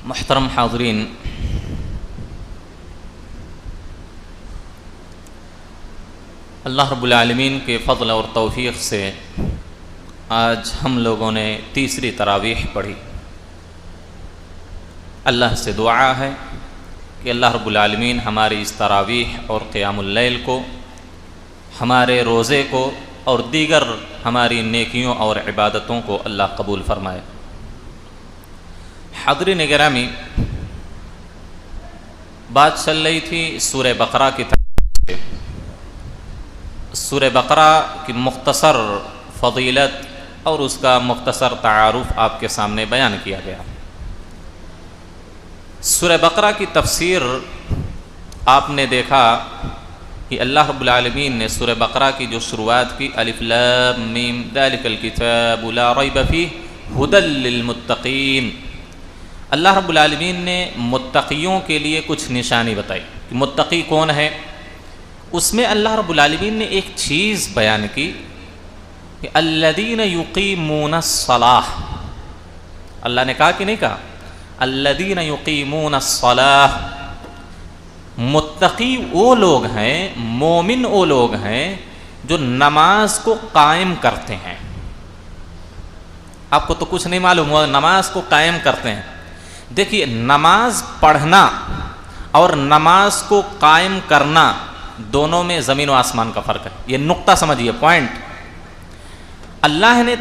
محترم حاضرین، اللہ رب العالمین کے فضل اور توفیق سے آج ہم لوگوں نے تیسری تراویح پڑھی۔ اللہ سے دعا ہے کہ اللہ رب العالمین ہماری اس تراویح اور قیام اللیل کو، ہمارے روزے کو اور دیگر ہماری نیکیوں اور عبادتوں کو اللہ قبول فرمائے۔ حاضرین گرامی، بات چل رہی تھی سورہ بقرہ کی طرف سے۔ سورہ بقرہ کی مختصر فضیلت اور اس کا مختصر تعارف آپ کے سامنے بیان کیا گیا۔ سورہ بقرہ کی تفسیر آپ نے دیکھا کہ اللہ رب العالمین نے سورہ بقرہ کی جو شروعات کی، الف لام میم ذالک الکتاب لا ریب فیہ ھدی للمتقین، اللہ رب العالمین نے متقیوں کے لیے کچھ نشانی بتائی کہ متقی کون ہے۔ اس میں اللہ رب العالمین نے ایک چیز بیان کی کہ الذین یقیمون الصلاۃ، اللہ نے کہا کہ نہیں کہا الذین یقیمون الصلاۃ، متقی وہ لوگ ہیں، مومن وہ لوگ ہیں جو نماز کو قائم کرتے ہیں۔ آپ کو تو کچھ نہیں معلوم ہوا، نماز کو قائم کرتے ہیں۔ دیکھیے، نماز پڑھنا اور نماز کو قائم کرنا دونوں میں زمین و آسمان کا فرق ہے۔ یہ نقطہ سمجھیے، پوائنٹ۔ اللہ نے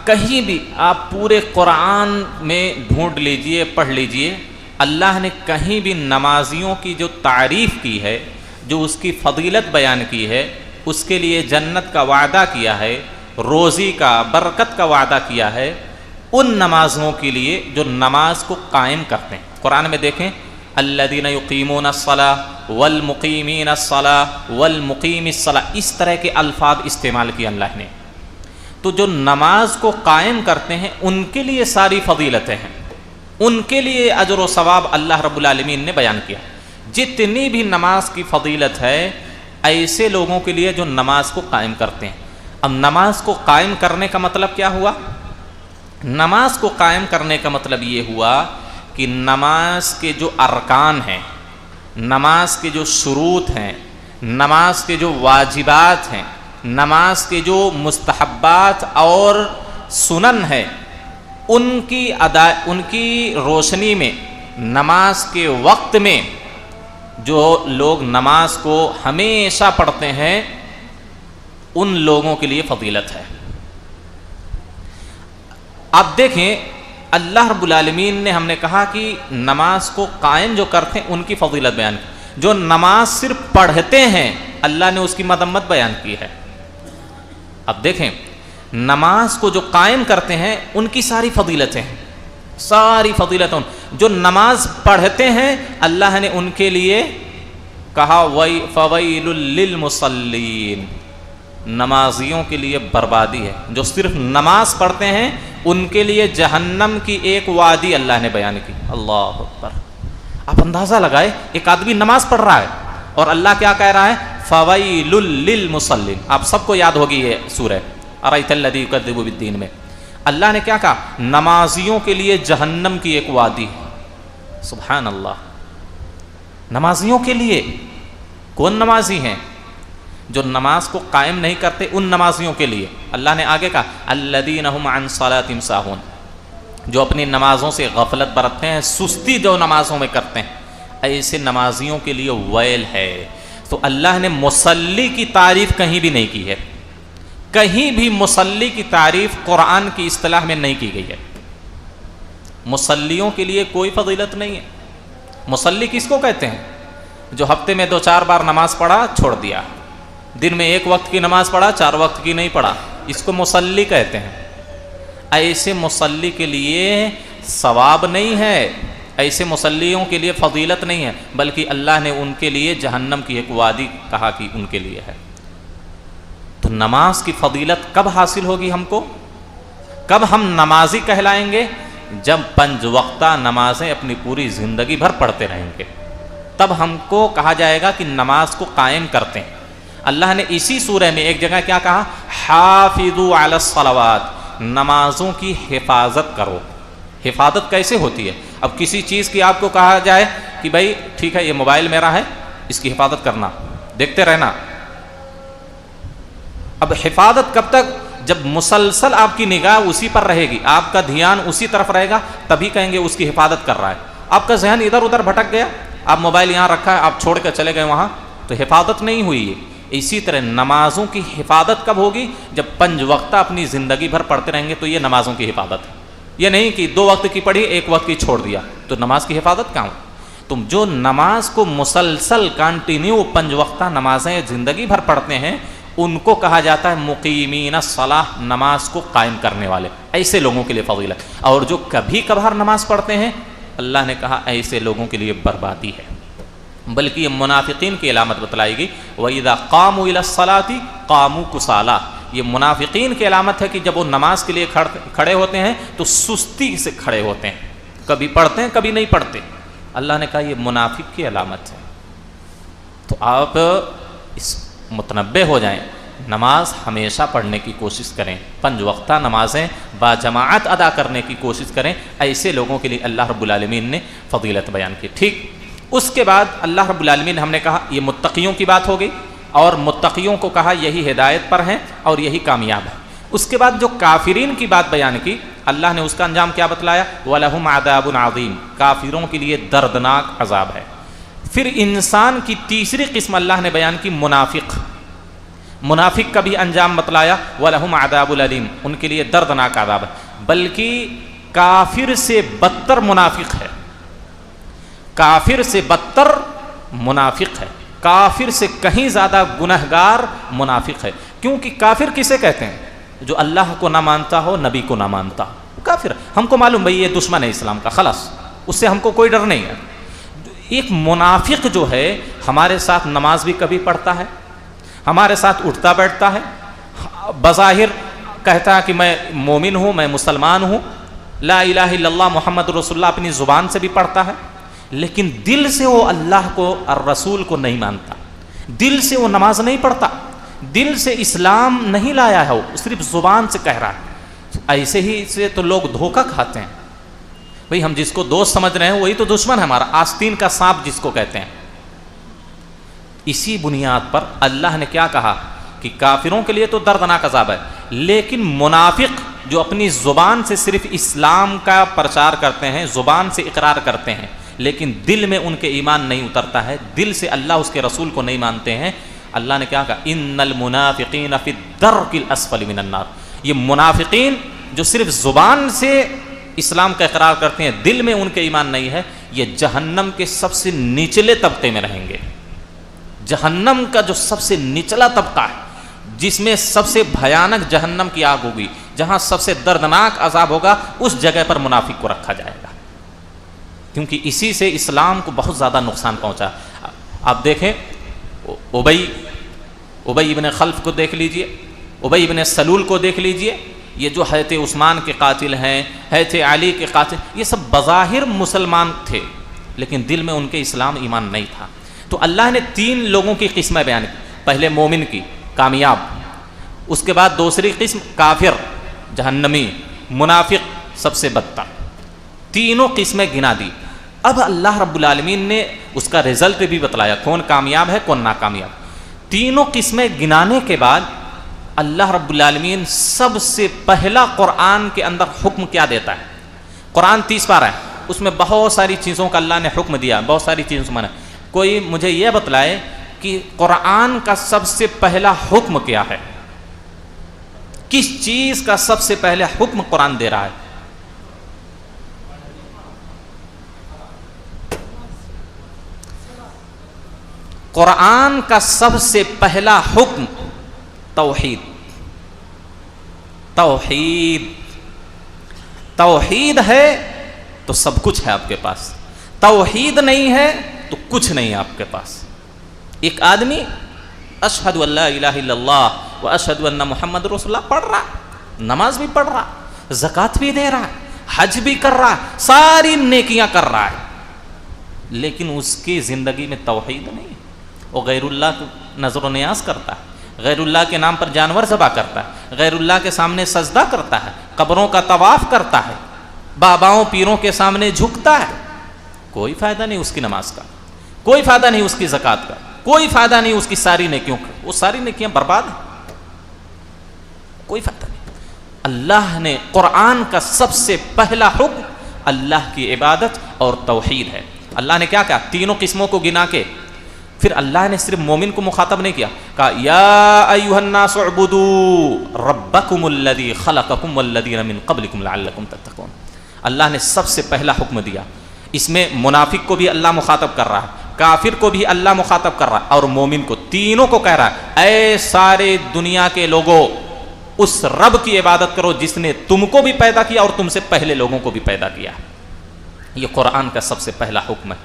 کہیں بھی آپ پورے قرآن میں ڈھونڈ لیجئے، پڑھ لیجئے، اللہ نے کہیں بھی نمازیوں کی جو تعریف کی ہے، جو اس کی فضیلت بیان کی ہے، اس کے لیے جنت کا وعدہ کیا ہے، روزی کا، برکت کا وعدہ کیا ہے، ان نمازوں کے لیے جو نماز کو قائم کرتے ہیں۔ قرآن میں دیکھیں، الذین یقیمون الصلاۃ والمقیمین الصلاۃ والمقیم الصلاۃ، اس طرح کے الفاظ استعمال کیے اللہ نے۔ تو جو نماز کو قائم کرتے ہیں ان کے لیے ساری فضیلتیں ہیں، ان کے لیے اجر و ثواب اللہ رب العالمین نے بیان کیا۔ جتنی بھی نماز کی فضیلت ہے ایسے لوگوں کے لیے جو نماز کو قائم کرتے ہیں۔ اب نماز کو قائم کرنے کا مطلب کیا ہوا؟ نماز کو قائم کرنے کا مطلب یہ ہوا کہ نماز کے جو ارکان ہیں، نماز کے جو شروط ہیں، نماز کے جو واجبات ہیں، نماز کے جو مستحبات اور سنن ہے، ان کی روشنی میں، نماز کے وقت میں جو لوگ نماز کو ہمیشہ پڑھتے ہیں ان لوگوں کے لیے فضیلت ہے۔ آپ دیکھیں، اللہ رب العالمین نے، ہم نے کہا کہ نماز کو قائم جو کرتے ہیں ان کی فضیلت بیان کی، جو نماز صرف پڑھتے ہیں اللہ نے اس کی مذمت بیان کی ہے۔ اب دیکھیں، نماز کو جو قائم کرتے ہیں ان کی ساری فضیلتیں ہیں، ساری فضیلتوں، جو نماز پڑھتے ہیں اللہ نے ان کے لیے کہا فویل للمصلین، نمازیوں کے لیے بربادی ہے۔ جو صرف نماز پڑھتے ہیں ان کے لیے جہنم کی ایک وادی اللہ نے بیان کی۔ اللہ اکبر! آپ اندازہ لگائے، ایک آدمی نماز پڑھ رہا ہے اور اللہ کیا کہہ رہا ہے؟ فویل للمصلین۔ آپ سب کو یاد ہوگی یہ سورہ ارأیت الذی یکذب بالدین میں اللہ نے کیا کہا؟ نمازیوں کے لیے جہنم کی ایک وادی ہے۔ سبحان اللہ! نمازیوں کے لیے، کون نمازی ہیں؟ جو نماز کو قائم نہیں کرتے ان نمازیوں کے لیے اللہ نے آگے کہا الذین ھم عن صلاتہم ساہون، جو اپنی نمازوں سے غفلت برتتے ہیں، سستی جو نمازوں میں کرتے ہیں، ایسے نمازیوں کے لیے ویل ہے۔ تو اللہ نے مصلی کی تعریف کہیں بھی نہیں کی ہے، کہیں بھی مصلی کی تعریف قرآن کی اصطلاح میں نہیں کی گئی ہے۔ مصلیوں کے لیے کوئی فضیلت نہیں ہے۔ مصلی کس کو کہتے ہیں؟ جو ہفتے میں 2-4 بار نماز پڑھا، چھوڑ دیا، دن میں 1 وقت کی نماز پڑھا، 4 وقت کی نہیں پڑھا، اس کو مصلی کہتے ہیں۔ ایسے مصلی کے لیے ثواب نہیں ہے، ایسے مصلیوں کے لیے فضیلت نہیں ہے، بلکہ اللہ نے ان کے لیے جہنم کی ایک وادی کہا کہ ان کے لیے ہے۔ تو نماز کی فضیلت کب حاصل ہوگی ہم کو؟ کب ہم نمازی کہلائیں گے؟ جب 5 وقتہ نمازیں اپنی پوری زندگی بھر پڑھتے رہیں گے، تب ہم کو کہا جائے گا کہ نماز کو قائم کرتے ہیں۔ اللہ نے اسی سورہ میں ایک جگہ کیا کہا؟ حافظوا علی الصلوات، نمازوں کی حفاظت کرو۔ حفاظت کیسے ہوتی ہے؟ اب کسی چیز کی آپ کو کہا جائے کہ بھائی ٹھیک ہے یہ موبائل میرا ہے، اس کی حفاظت کرنا، دیکھتے رہنا. اب حفاظت کب تک؟ جب مسلسل آپ کی نگاہ اسی پر رہے گی، آپ کا دھیان اسی طرف رہے گا، تبھی کہیں گے اس کی حفاظت کر رہا ہے. آپ کا ذہن ادھر ادھر بھٹک گیا، آپ موبائل یہاں رکھا ہے، آپ چھوڑ کر چلے گئے وہاں، تو حفاظت نہیں ہوئی ہے. اسی طرح نمازوں کی حفاظت کب ہوگی؟ جب 5 وقتہ اپنی زندگی بھر پڑھتے رہیں گے، تو یہ نمازوں کی حفاظت ہے. یہ نہیں کہ 2 وقت کی پڑھی 1 وقت کی چھوڑ دیا، تو نماز کی حفاظت کہاں؟ تم جو نماز کو مسلسل کنٹینیو 5 وقتہ نمازیں زندگی بھر پڑھتے ہیں، ان کو کہا جاتا ہے مقیمین الصلاۃ، نماز کو قائم کرنے والے. ایسے لوگوں کے لیے فضیلت. اور جو کبھی کبھار نماز پڑھتے ہیں، اللہ نے کہا ایسے لوگوں کے لیے بربادی ہے. بلکہ یہ منافقین کی علامت بتلائی گئی، وَإِذَا قَامُوا إِلَى الصَّلَاةِ قَامُوا كُسَالَىٰ. یہ منافقین کی علامت ہے کہ جب وہ نماز کے لیے کھڑے ہوتے ہیں تو سستی سے کھڑے ہوتے ہیں، کبھی پڑھتے ہیں کبھی نہیں پڑھتے. اللہ نے کہا یہ منافق کی علامت ہے. تو آپ اس متنبہ ہو جائیں، نماز ہمیشہ پڑھنے کی کوشش کریں، 5 وقتہ نمازیں باجماعت ادا کرنے کی کوشش کریں. ایسے لوگوں کے لیے اللہ رب العالمین نے فضیلت بیان کی. ٹھیک، اس کے بعد اللہ رب العالمین ہم نے کہا یہ متقیوں کی بات ہو گئی، اور متقیوں کو کہا یہی ہدایت پر ہیں اور یہی کامیاب ہے. اس کے بعد جو کافرین کی بات بیان کی، اللہ نے اس کا انجام کیا بتلایا؟ وَلَهُمْ عَذَابٌ عَظِيمٌ، کافروں کے لیے دردناک عذاب ہے. پھر انسان کی تیسری قسم اللہ نے بیان کی، منافق. منافق کا بھی انجام بتلایا، وَلَهُمْ عَذَابٌ أَلِيمٌ، ان کے لیے دردناک عذاب ہے. بلکہ کافر سے بدتر منافق ہے، کافر سے بدتر منافق ہے، کافر سے کہیں زیادہ گنہگار منافق ہے. کیونکہ کافر کسے کہتے ہیں؟ جو اللہ کو نہ مانتا ہو، نبی کو نہ مانتا ہو، کافر. ہم کو معلوم بھائی یہ دشمن ہے اسلام کا، خلاص اس سے ہم کو کوئی ڈر نہیں ہے. ایک منافق جو ہے ہمارے ساتھ نماز بھی کبھی پڑھتا ہے، ہمارے ساتھ اٹھتا بیٹھتا ہے، بظاہر کہتا ہے کہ میں مومن ہوں، میں مسلمان ہوں، لا الہ الا اللہ محمد رسول اللہ اپنی زبان سے بھی پڑھتا ہے، لیکن دل سے وہ اللہ کو اور رسول کو نہیں مانتا، دل سے وہ نماز نہیں پڑھتا، دل سے اسلام نہیں لایا ہے، وہ صرف زبان سے کہہ رہا ہے. ایسے ہی سے تو لوگ دھوکہ کھاتے ہیں. بھئی ہم جس کو دوست سمجھ رہے ہیں وہی تو دشمن ہے ہمارا، آستین کا سانپ جس کو کہتے ہیں. اسی بنیاد پر اللہ نے کیا کہا کہ کافروں کے لیے تو دردناک عذاب ہے، لیکن منافق جو اپنی زبان سے صرف اسلام کا پرچار کرتے ہیں، زبان سے اقرار کرتے ہیں، لیکن دل میں ان کے ایمان نہیں اترتا ہے، دل سے اللہ اس کے رسول کو نہیں مانتے ہیں، اللہ نے کیا کہا؟ ان المنافقین فی الدرک الاسفل من النار. یہ منافقین جو صرف زبان سے اسلام کا اقرار کرتے ہیں، دل میں ان کے ایمان نہیں ہے، یہ جہنم کے سب سے نچلے طبقے میں رہیں گے. جہنم کا جو سب سے نچلا طبقہ ہے، جس میں سب سے بھیانک جہنم کی آگ ہوگی، جہاں سب سے دردناک عذاب ہوگا، اس جگہ پر منافق کو رکھا جائے گا، کیونکہ اسی سے اسلام کو بہت زیادہ نقصان پہنچا. آپ دیکھیں ابی ابن خلف کو دیکھ لیجئے، ابی ابن سلول کو دیکھ لیجئے، یہ جو حضرت عثمان کے قاتل ہیں، حضرت علی کے قاتل، یہ سب بظاہر مسلمان تھے لیکن دل میں ان کے اسلام ایمان نہیں تھا. تو اللہ نے 3 لوگوں کی قسمیں بیان کی. پہلے مومن کی، کامیاب، اس کے بعد دوسری قسم کافر، جہنمی، منافق سب سے بدتر. تینوں قسمیں گنا دی. اب اللہ رب العالمین نے اس کا رزلٹ بھی بتلایا، کون کامیاب ہے کون ناکامیاب. تینوں قسمیں گنانے کے بعد اللہ رب العالمین سب سے پہلا قرآن کے اندر حکم کیا دیتا ہے؟ قرآن 30 پارہ ہے، اس میں بہت ساری چیزوں کا اللہ نے حکم دیا، بہت ساری چیزوں سے منع. کوئی مجھے یہ بتلائے کہ قرآن کا سب سے پہلا حکم کیا ہے؟ کس چیز کا سب سے پہلا حکم قرآن دے رہا ہے؟ قرآن کا سب سے پہلا حکم توحید. توحید توحید ہے تو سب کچھ ہے آپ کے پاس، توحید نہیں ہے تو کچھ نہیں ہے آپ کے پاس. ایک آدمی اشہد ان لا الہ الا اللہ و اشہد ان محمد رسول اللہ پڑھ رہا، نماز بھی پڑھ رہا، زکوٰۃ بھی دے رہا ہے، حج بھی کر رہا ہے، ساری نیکیاں کر رہا ہے، لیکن اس کی زندگی میں توحید نہیں ہے. وہ غیر اللہ کو نظر و نیاز کرتا ہے، غیر اللہ کے نام پر جانور ذبح کرتا ہے، غیر اللہ کے سامنے سجدہ کرتا ہے، قبروں کا طواف کرتا ہے. باباؤں پیروں کے سامنے جھکتا ہے، کوئی فائدہ نہیں اس کی نماز کا، کوئی فائدہ نہیں اس کی زکوٰۃ کا، کوئی فائدہ نہیں اس کی ساری نیکیوں کا، وہ ساری نیکیاں برباد ہیں، کوئی فائدہ نہیں۔ اللہ نے قرآن کا سب سے پہلا حکم اللہ کی عبادت اور توحید ہے۔ اللہ نے کیا کہا؟ تینوں قسموں کو گنا کے پھر اللہ نے صرف مومن کو مخاطب نہیں کیا، کہا یا ایھا الناس اعبدوا ربکم الذی خلقکم والذین من قبلکم لعلکم تتقون۔ اللہ نے سب سے پہلا حکم دیا، اس میں منافق کو بھی اللہ مخاطب کر رہا ہے، کافر کو بھی اللہ مخاطب کر رہا ہے، اور مومن کو، تینوں کو کہہ رہا ہے اے سارے دنیا کے لوگوں، اس رب کی عبادت کرو جس نے تم کو بھی پیدا کیا اور تم سے پہلے لوگوں کو بھی پیدا کیا۔ یہ قرآن کا سب سے پہلا حکم ہے۔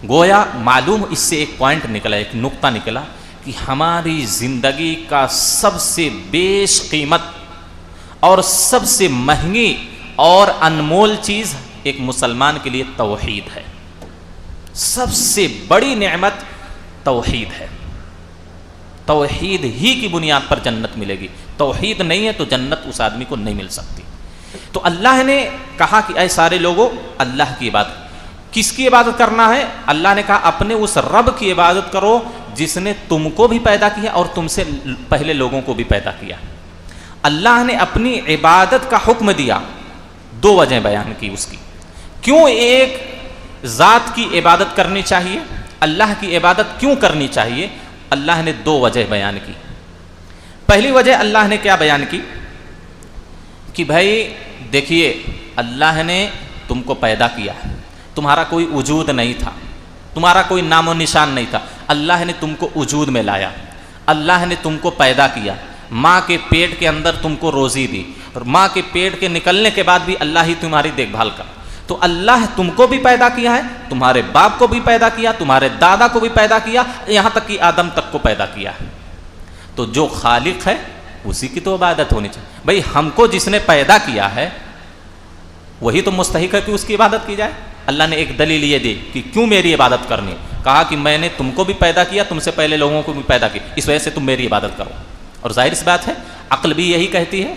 گویا معلوم اس سے ایک پوائنٹ نکلا، ایک نقطہ نکلا کہ ہماری زندگی کا سب سے بیش قیمت اور سب سے مہنگی اور انمول چیز ایک مسلمان کے لیے توحید ہے۔ سب سے بڑی نعمت توحید ہے۔ توحید ہی کی بنیاد پر جنت ملے گی، توحید نہیں ہے تو جنت اس آدمی کو نہیں مل سکتی۔ تو اللہ نے کہا کہ اے سارے لوگوں، اللہ کی عبادت، کس کی عبادت کرنا ہے؟ اللہ نے کہا اپنے اس رب کی عبادت کرو جس نے تم کو بھی پیدا کیا اور تم سے پہلے لوگوں کو بھی پیدا کیا۔ اللہ نے اپنی عبادت کا حکم دیا، دو وجہ بیان کی اس کی، کیوں ایک ذات کی عبادت کرنی چاہیے، اللہ کی عبادت کیوں کرنی چاہیے؟ اللہ نے دو وجہ بیان کی۔ پہلی وجہ اللہ نے کیا بیان کی کہ بھائی دیکھیے، اللہ نے تم کو پیدا کیا، تمہارا کوئی وجود نہیں تھا، تمہارا کوئی نام و نشان نہیں تھا، اللہ نے تم کو وجود میں لایا، اللہ نے تم کو پیدا کیا، ماں کے پیٹ کے اندر تم کو روزی دی، اور ماں کے پیٹ کے نکلنے کے بعد بھی اللہ ہی تمہاری دیکھ بھال کر۔ تو اللہ تم کو بھی پیدا کیا ہے، تمہارے باپ کو بھی پیدا کیا، تمہارے دادا کو بھی پیدا کیا، یہاں تک کہ آدم تک کو پیدا کیا ہے۔ تو جو خالق ہے اسی کی تو عبادت ہونی چاہیے۔ بھئی ہم کو جس نے پیدا کیا ہے وہی تو مستحق ہے کہ اس کی عبادت کی جائے۔ اللہ نے ایک دلیل یہ دی کہ کیوں میری عبادت کرنی ہے، کہا کہ میں نے تم کو بھی پیدا کیا، تم سے پہلے لوگوں کو بھی پیدا کیا، اس وجہ سے تم میری عبادت کرو۔ اور ظاہر سی بات ہے، عقل بھی یہی کہتی ہے،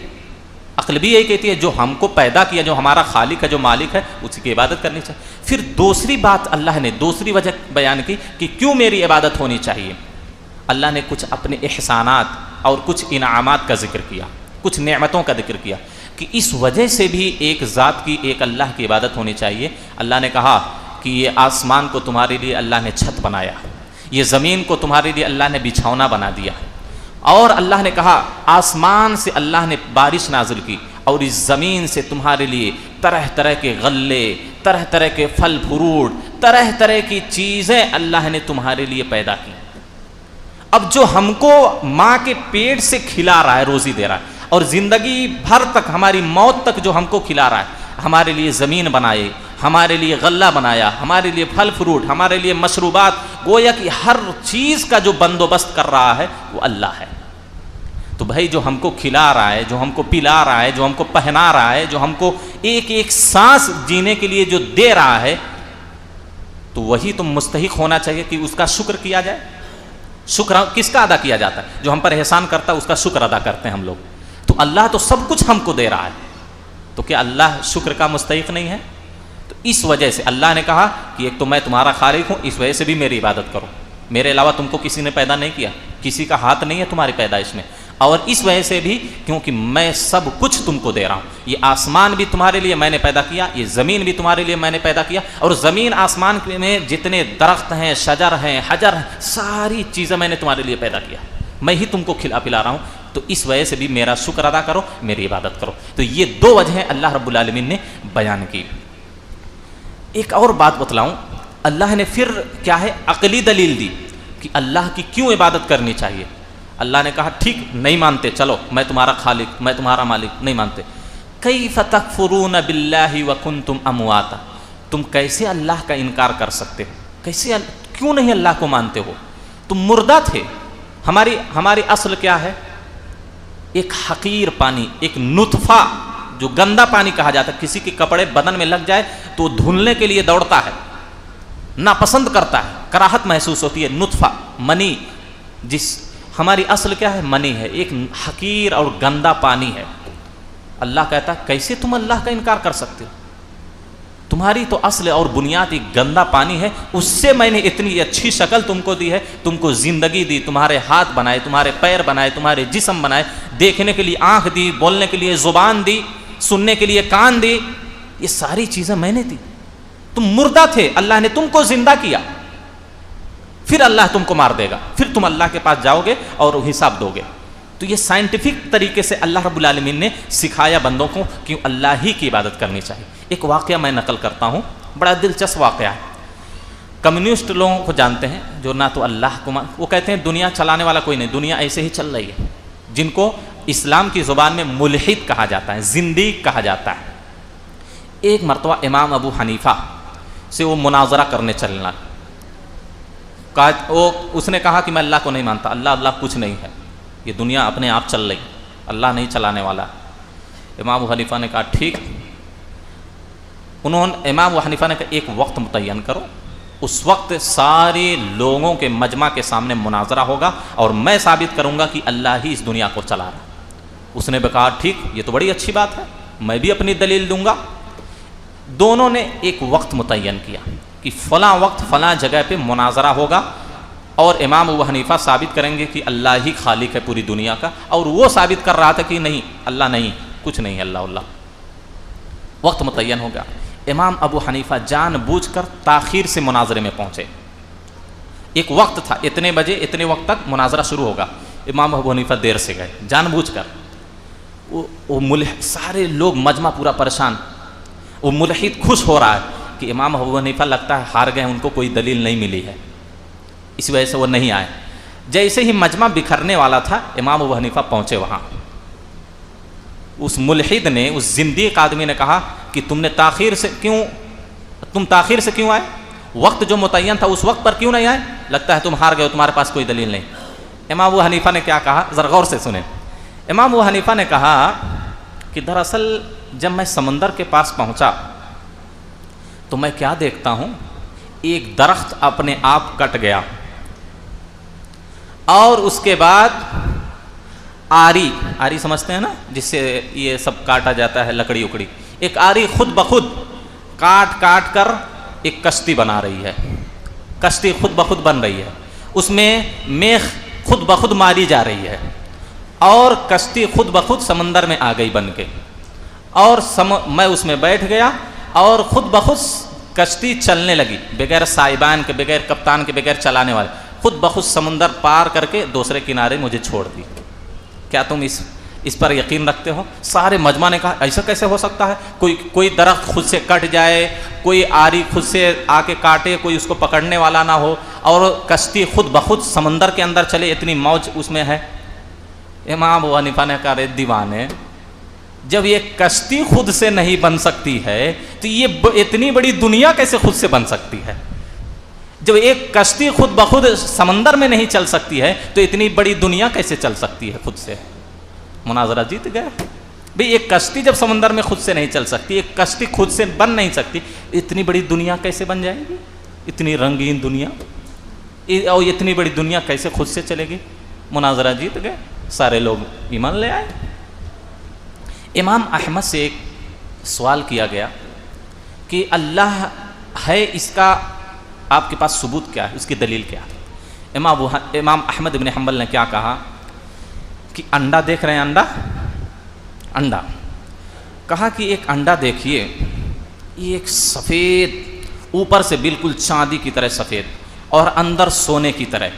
عقل بھی یہی کہتی ہے جو ہم کو پیدا کیا، جو ہمارا خالق ہے، جو مالک ہے، اسی کی عبادت کرنی چاہیے۔ پھر دوسری بات اللہ نے دوسری وجہ بیان کی کہ کیوں میری عبادت ہونی چاہیے۔ اللہ نے کچھ اپنے احسانات اور کچھ انعامات کا ذکر کیا، کچھ نعمتوں کا ذکر کیا کہ اس وجہ سے بھی ایک ذات کی، ایک اللہ کی عبادت ہونی چاہیے۔ اللہ نے کہا کہ یہ آسمان کو تمہارے لیے اللہ نے چھت بنایا، یہ زمین کو تمہارے لیے اللہ نے بچھونا بنا دیا، اور اللہ نے کہا آسمان سے اللہ نے بارش نازل کی، اور اس زمین سے تمہارے لیے طرح طرح کے غلے، طرح طرح کے پھل فروٹ، طرح طرح کی چیزیں اللہ نے تمہارے لیے پیدا کی۔ اب جو ہم کو ماں کے پیٹ سے کھلا رہا ہے، روزی دے رہا ہے، اور زندگی بھر تک ہماری موت تک جو ہم کو کھلا رہا ہے، ہمارے لیے زمین بنائے، ہمارے لیے غلہ بنایا، ہمارے لیے پھل فروٹ، ہمارے لیے مشروبات، گویا کہ ہر چیز کا جو بندوبست کر رہا ہے وہ اللہ ہے۔ تو بھائی جو ہم کو کھلا رہا ہے، جو ہم کو پلا رہا ہے، جو ہم کو پہنا رہا ہے، جو ہم کو ایک ایک سانس جینے کے لیے جو دے رہا ہے، تو وہی تو مستحق ہونا چاہیے کہ اس کا شکر کیا جائے۔ شکر کس کا ادا کیا جاتا ہے؟ جو ہم پر احسان کرتا ہے اس کا شکر ادا کرتے ہیں ہم لوگ۔ تو اللہ تو سب کچھ ہم کو دے رہا ہے، تو کیا اللہ شکر کا مستحق نہیں ہے؟ تو اس وجہ سے اللہ نے کہا کہ ایک تو میں تمہارا خالق ہوں، اس وجہ سے بھی میری عبادت کرو، میرے علاوہ تم کو کسی نے پیدا نہیں کیا، کسی کا ہاتھ نہیں ہے تمہاری پیدائش میں، اور اس وجہ سے بھی کیونکہ میں سب کچھ تم کو دے رہا ہوں۔ یہ آسمان بھی تمہارے لیے میں نے پیدا کیا، یہ زمین بھی تمہارے لیے میں نے پیدا کیا، اور زمین آسمان میں جتنے درخت ہیں، شجر ہیں، حجر ہیں، ساری چیزیں میں نے تمہارے لیے پیدا کیا، میں ہی تم کو کھلا پلا رہا ہوں، تو اس وجہ سے بھی میرا شکر ادا کرو، میری عبادت کرو۔ تو یہ دو وجہیں اللہ رب العالمین نے بیان کی۔ ایک اور بات بتلاؤں، اللہ نے پھر کیا ہے عقلی دلیل دی کہ اللہ کی کیوں عبادت کرنی چاہیے۔ اللہ نے کہا ٹھیک نہیں مانتے، چلو میں تمہارا خالق، میں تمہارا مالک، نہیں مانتے، کیف تکفرون باللہ وکنتم امواتا، تم کیسے اللہ کا انکار کر سکتے ہو، کیسے کیوں نہیں اللہ کو مانتے ہو، تم مردہ تھے۔ ہماری اصل کیا ہے؟ ایک حقیر پانی، ایک نطفہ جو گندا پانی کہا جاتا ہے، کسی کے کپڑے بدن میں لگ جائے تو دھلنے کے لیے دوڑتا ہے، ناپسند کرتا ہے، کراہت محسوس ہوتی ہے، نطفہ، منی، جس ہماری اصل کیا ہے؟ منی ہے، ایک حقیر اور گندا پانی ہے۔ اللہ کہتا ہے کیسے تم اللہ کا انکار کر سکتے ہو؟ تمہاری تو اصل اور بنیاد ایک گندا پانی ہے، اس سے میں نے اتنی اچھی شکل تم کو دی ہے، تم کو زندگی دی، تمہارے ہاتھ بنائے، تمہارے پیر بنائے، تمہارے جسم بنائے، دیکھنے کے لیے آنکھ دی، بولنے کے لیے زبان دی، سننے کے لیے کان دی، یہ ساری چیزیں میں نے دی۔ تم مردہ تھے، اللہ نے تم کو زندہ کیا، پھر اللہ تم کو مار دے گا، پھر تم اللہ کے پاس جاؤ گے اور حساب دو گے۔ تو یہ سائنٹیفک طریقے سے اللہ رب العالمین نے سکھایا بندوں کو کہ اللہ ہی کی عبادت کرنی چاہیے۔ ایک واقعہ میں نقل کرتا ہوں، بڑا دلچسپ واقعہ ہے۔ کمیونسٹ لوگوں کو جانتے ہیں جو نہ تو اللہ کو وہ کہتے ہیں دنیا چلانے والا کوئی نہیں، دنیا ایسے ہی چل رہی ہے، جن کو اسلام کی زبان میں ملحد کہا جاتا ہے، زندیق کہا جاتا ہے۔ ایک مرتبہ امام ابو حنیفہ سے وہ مناظرہ کرنے چلنا، اس نے کہا کہ میں اللہ کو نہیں مانتا، اللہ کچھ نہیں ہے، یہ دنیا اپنے آپ چل رہی، اللہ نہیں چلانے والا۔ امام ابو حنیفہ نے کہا ٹھیک۔ امام ابو حنیفہ نے کہا ایک وقت متعین کرو، اس وقت سارے لوگوں کے مجمع کے سامنے مناظرہ ہوگا اور میں ثابت کروں گا کہ اللہ ہی اس دنیا کو چلا رہا۔ اس نے کہا ٹھیک، یہ تو بڑی اچھی بات ہے، میں بھی اپنی دلیل دوں گا۔ دونوں نے ایک وقت متعین کیا کہ فلاں وقت فلاں جگہ پہ مناظرہ ہوگا اور امام ابو حنیفہ ثابت کریں گے کہ اللہ ہی خالق ہے پوری دنیا کا، اور وہ ثابت کر رہا تھا کہ نہیں، اللہ نہیں، کچھ نہیں ہے، اللہ۔ وقت متعین ہو گیا، امام ابو حنیفہ جان بوجھ کر تاخیر سے مناظرے میں پہنچے۔ ایک وقت تھا، اتنے بجے اتنے وقت تک مناظرہ شروع ہوگا، امام ابو حنیفہ دیر سے گئے جان بوجھ کر۔ سارے لوگ مجمع پورا پریشان، وہ ملحد خوش ہو رہا ہے کہ امام ابو حنیفہ لگتا ہے ہار گئے، ان کو کوئی دلیل نہیں ملی ہے، اس وجہ سے وہ نہیں آئے۔ جیسے ہی مجمع بکھرنے والا تھا، امام ابو حنیفہ پہنچے وہاں۔ اس ملحد نے، اس زندیق آدمی نے کہا کہ تم تاخیر سے کیوں آئے؟ وقت جو متعین تھا اس وقت پر کیوں نہیں آئے؟ لگتا ہے تم ہار گئے ہو، تمہارے پاس کوئی دلیل نہیں۔ امام ابو حنیفہ نے کیا کہا، ذرا غور سے سنیں۔ امام ابو حنیفہ نے کہا کہ دراصل جب میں سمندر کے پاس پہنچا تو میں کیا دیکھتا ہوں، ایک درخت اپنے آپ کٹ گیا اور اس کے بعد آری سمجھتے ہیں نا، جس سے یہ سب کاٹا جاتا ہے، لکڑی اکڑی، ایک آری خود بخود کاٹ کر ایک کشتی بنا رہی ہے، کشتی خود بخود بن رہی ہے، اس میں میخ خود بخود ماری جا رہی ہے اور کشتی خود بخود سمندر میں آ گئی بن کے، اور میں اس میں بیٹھ گیا اور خود بخود کشتی چلنے لگی، بغیر سائبان کے، بغیر کپتان کے، بغیر چلانے والے، خود بخود سمندر پار کر کے دوسرے کنارے مجھے چھوڑ دی۔ کیا تم اس پر یقین رکھتے ہو؟ سارے مجمع نے کہا ایسا کیسے ہو سکتا ہے، کوئی درخت خود سے کٹ جائے، کوئی آری خود سے آ کے کاٹے، کوئی اس کو پکڑنے والا نہ ہو، اور کشتی خود بخود سمندر کے اندر چلے، اتنی موج اس میں ہے۔ امام ابو حنیفہ نے کہا رے دیوانے، جب یہ کشتی خود سے نہیں بن سکتی ہے تو یہ اتنی بڑی دنیا کیسے خود سے بن سکتی ہے؟ جب ایک کشتی خود بخود سمندر میں نہیں چل سکتی ہے تو اتنی بڑی دنیا کیسے چل سکتی ہے خود سے؟ مناظرہ جیت گئے بھئی، ایک کشتی جب سمندر میں خود سے نہیں چل سکتی، ایک کشتی خود سے بن نہیں سکتی، اتنی بڑی دنیا کیسے بن جائے گی؟ اتنی رنگین دنیا اور اتنی بڑی دنیا کیسے خود سے چلے گی؟ مناظرہ جیت گئے، سارے لوگ ایمان لے آئے۔ امام احمد سے ایک سوال کیا گیا کہ اللہ ہے، اس کا آپ کے پاس ثبوت کیا ہے، اس کی دلیل کیا ہے؟ امام احمد بن حنبل نے کیا کہا کہ انڈا دیکھ رہے ہیں، انڈا کہا کہ ایک انڈا دیکھیے، یہ ایک سفید، اوپر سے بالکل چاندی کی طرح سفید اور اندر سونے کی طرح،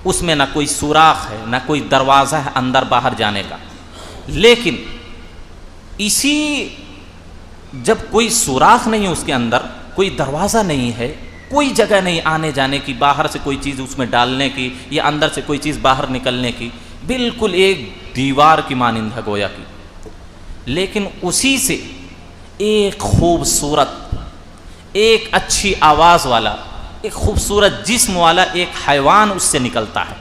اس میں نہ کوئی سوراخ ہے نہ کوئی دروازہ ہے اندر باہر جانے کا، لیکن اسی جب کوئی سوراخ نہیں ہے اس کے اندر، کوئی دروازہ نہیں ہے، کوئی جگہ نہیں آنے جانے کی، باہر سے کوئی چیز اس میں ڈالنے کی یا اندر سے کوئی چیز باہر نکلنے کی، بالکل ایک دیوار کی مانند ہے گویا کی، لیکن اسی سے ایک خوبصورت، ایک اچھی آواز والا، ایک خوبصورت جسم والا ایک حیوان اس سے نکلتا ہے۔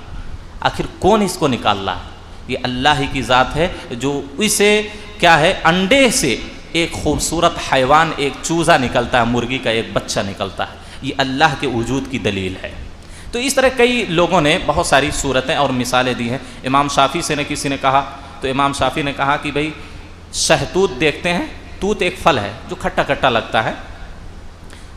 آخر کون اس کو نکال رہا ہے؟ یہ اللہ ہی کی ذات ہے جو اسے کیا ہے، انڈے سے ایک خوبصورت حیوان، ایک چوزا نکلتا ہے، مرغی کا ایک بچہ نکلتا ہے، یہ اللہ کے وجود کی دلیل ہے۔ تو اس طرح کئی لوگوں نے بہت ساری صورتیں اور مثالیں دی ہیں۔ امام شافعی سے کسی نے کہا تو امام شافعی نے کہا کہ بھئی شہتوت دیکھتے ہیں، توت ایک پھل ہے جو کھٹا کھٹا لگتا ہے،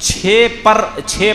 6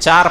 4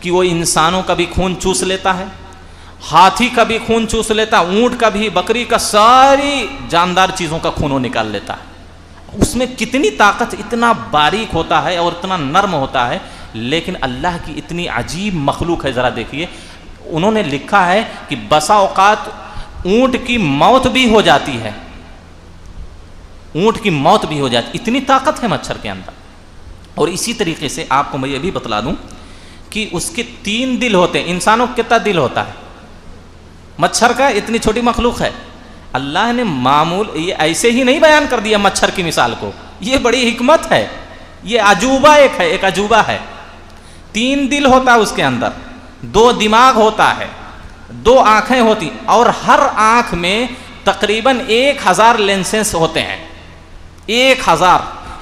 کہ وہ انسانوں کا بھی خون چوس لیتا ہے، ہاتھی کا بھی خون چوس لیتا ہے، اونٹ کا بھی، بکری کا، ساری جاندار چیزوں کا خون وہ نکال لیتا ہے۔ اس میں کتنی طاقت، اتنا باریک ہوتا ہے اور اتنا نرم ہوتا ہے، لیکن اللہ کی اتنی عجیب مخلوق ہے، ذرا دیکھیے۔ انہوں نے لکھا ہے کہ بسا اوقات اونٹ کی موت بھی ہو جاتی ہے، اونٹ کی موت بھی ہو جاتی، اتنی طاقت ہے مچھر کے اندر۔ اور اسی طریقے سے آپ کو میں یہ بھی بتلا دوں کہ اس کے 3 دل ہوتے ہیں۔ انسانوں کا کتنا دل ہوتا ہے؟ مچھر کا اتنی چھوٹی مخلوق ہے، اللہ نے معمول یہ ایسے ہی نہیں بیان کر دیا مچھر کی مثال کو، یہ بڑی حکمت ہے، یہ عجوبہ ایک عجوبہ ہے۔ 3 دل ہوتا ہے اس کے اندر، 2 دماغ ہوتا ہے، 2 آنکھیں ہوتی، اور ہر آنکھ میں تقریباً 1000 لینسز ہوتے ہیں، 1000۔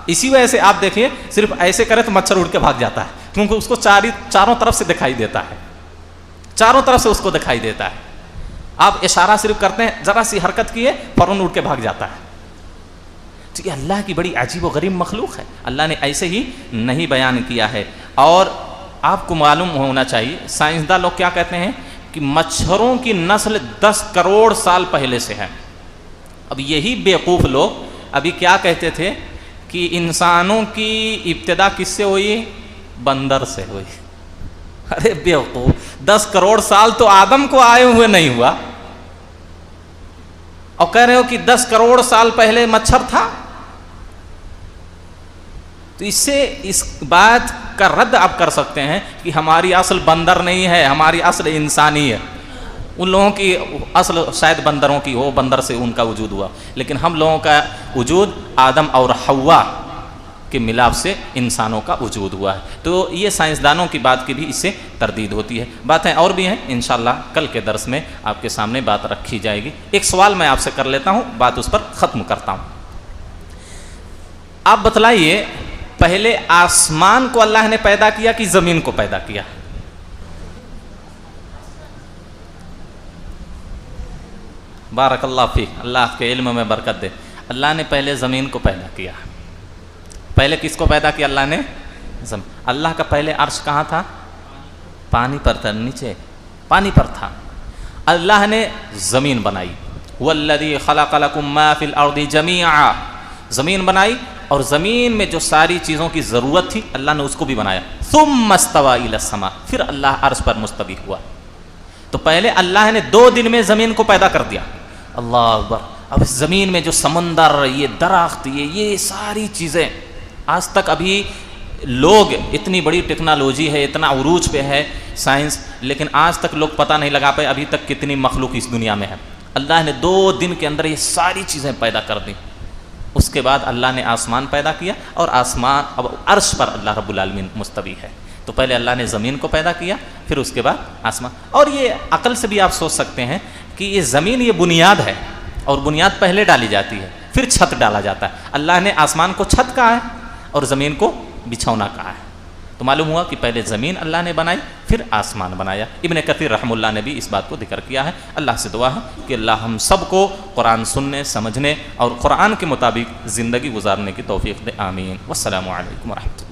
اسی وجہ سے آپ دیکھیے صرف ایسے کرے تو مچھر اڑ کے بھاگ جاتا ہے، کیونکہ اس کو چاروں طرف سے دکھائی دیتا ہے، چاروں طرف سے اس کو دکھائی دیتا ہے۔ آپ اشارہ صرف کرتے ہیں، ذرا سی حرکت کیے فوراً اڑ کے بھاگ جاتا ہے۔ تو یہ اللہ کی بڑی عجیب و غریب مخلوق ہے، اللہ نے ایسے ہی نہیں بیان کیا ہے۔ اور آپ کو معلوم ہونا چاہیے، سائنسداں لوگ کیا کہتے ہیں کہ مچھروں کی نسل 10 کروڑ سال پہلے سے ہے۔ اب یہی بیوقوف لوگ ابھی کیا کہتے تھے کہ انسانوں کی ابتدا کس سے ہوئی؟ بندر سے ہوئی۔ ارے بیوقوف، 10 کروڑ سال تو آدم کو آئے ہوئے نہیں ہوا، اور کہہ رہے ہو کہ 10 کروڑ سال پہلے مچھر تھا۔ تو اس سے اس بات کا رد آپ کر سکتے ہیں کہ ہماری اصل بندر نہیں ہے، ہماری اصل انسانی ہے۔ ان لوگوں کی اصل شاید بندروں کی ہو، بندر سے ان کا وجود ہوا، لیکن ہم لوگوں کا وجود آدم اور حوا کے ملاپ سے انسانوں کا وجود ہوا ہے۔ تو یہ سائنسدانوں کی بات کی بھی اس سے تردید ہوتی ہے۔ باتیں اور بھی ہیں، انشاءاللہ کل کے درس میں آپ کے سامنے بات رکھی جائے گی۔ ایک سوال میں آپ سے کر لیتا ہوں، بات اس پر ختم کرتا ہوں۔ آپ بتلائیے، پہلے آسمان کو اللہ نے پیدا کیا کہ زمین کو پیدا کیا؟ بارک اللہ فیک، اللہ آپ کے علم میں برکت دے۔ اللہ نے پہلے زمین کو پیدا کیا۔ پہلے کس کو پیدا کیا اللہ نے؟ اللہ کا پہلے عرش کہاں تھا؟ پانی پر تھا، نیچے پانی پر تھا۔ اللہ نے زمین بنائی، والذی خلق لکم ما فی الارض جمیعا، زمین بنائی، اور زمین میں جو ساری چیزوں کی ضرورت تھی اللہ نے اس کو بھی بنایا۔ ثم استوى الی السماء، پھر اللہ عرش پر مستوی ہوا۔ تو پہلے اللہ نے 2 دن میں زمین کو پیدا کر دیا۔ اللہ اکبر۔ اب اس زمین میں جو سمندر، یہ درخت، یہ ساری چیزیں، آج تک ابھی لوگ، اتنی بڑی ٹیکنالوجی ہے، اتنا عروج پہ ہے سائنس، لیکن آج تک لوگ پتہ نہیں لگا پائے ابھی تک کتنی مخلوق اس دنیا میں ہے۔ اللہ نے 2 دن کے اندر یہ ساری چیزیں پیدا کر دیں۔ اس کے بعد اللہ نے آسمان پیدا کیا، اور آسمان اب عرش پر اللہ رب العالمین مستوی ہے۔ تو پہلے اللہ نے زمین کو پیدا کیا، پھر اس کے بعد آسمان۔ اور یہ عقل سے بھی آپ سوچ سکتے ہیں کہ یہ زمین یہ بنیاد ہے، اور بنیاد پہلے ڈالی جاتی ہے، پھر چھت ڈالا جاتا ہے۔ اللہ نے آسمان کو چھت کہا ہے اور زمین کو بچھونا کہا ہے۔ تو معلوم ہوا کہ پہلے زمین اللہ نے بنائی، پھر آسمان بنایا۔ ابن کثیر رحمہ اللہ نے بھی اس بات کو ذکر کیا ہے۔ اللہ سے دعا ہے کہ اللہ ہم سب کو قرآن سننے، سمجھنے اور قرآن کے مطابق زندگی گزارنے کی توفیق دے، آمین۔ والسلام علیکم ورحمۃ اللہ۔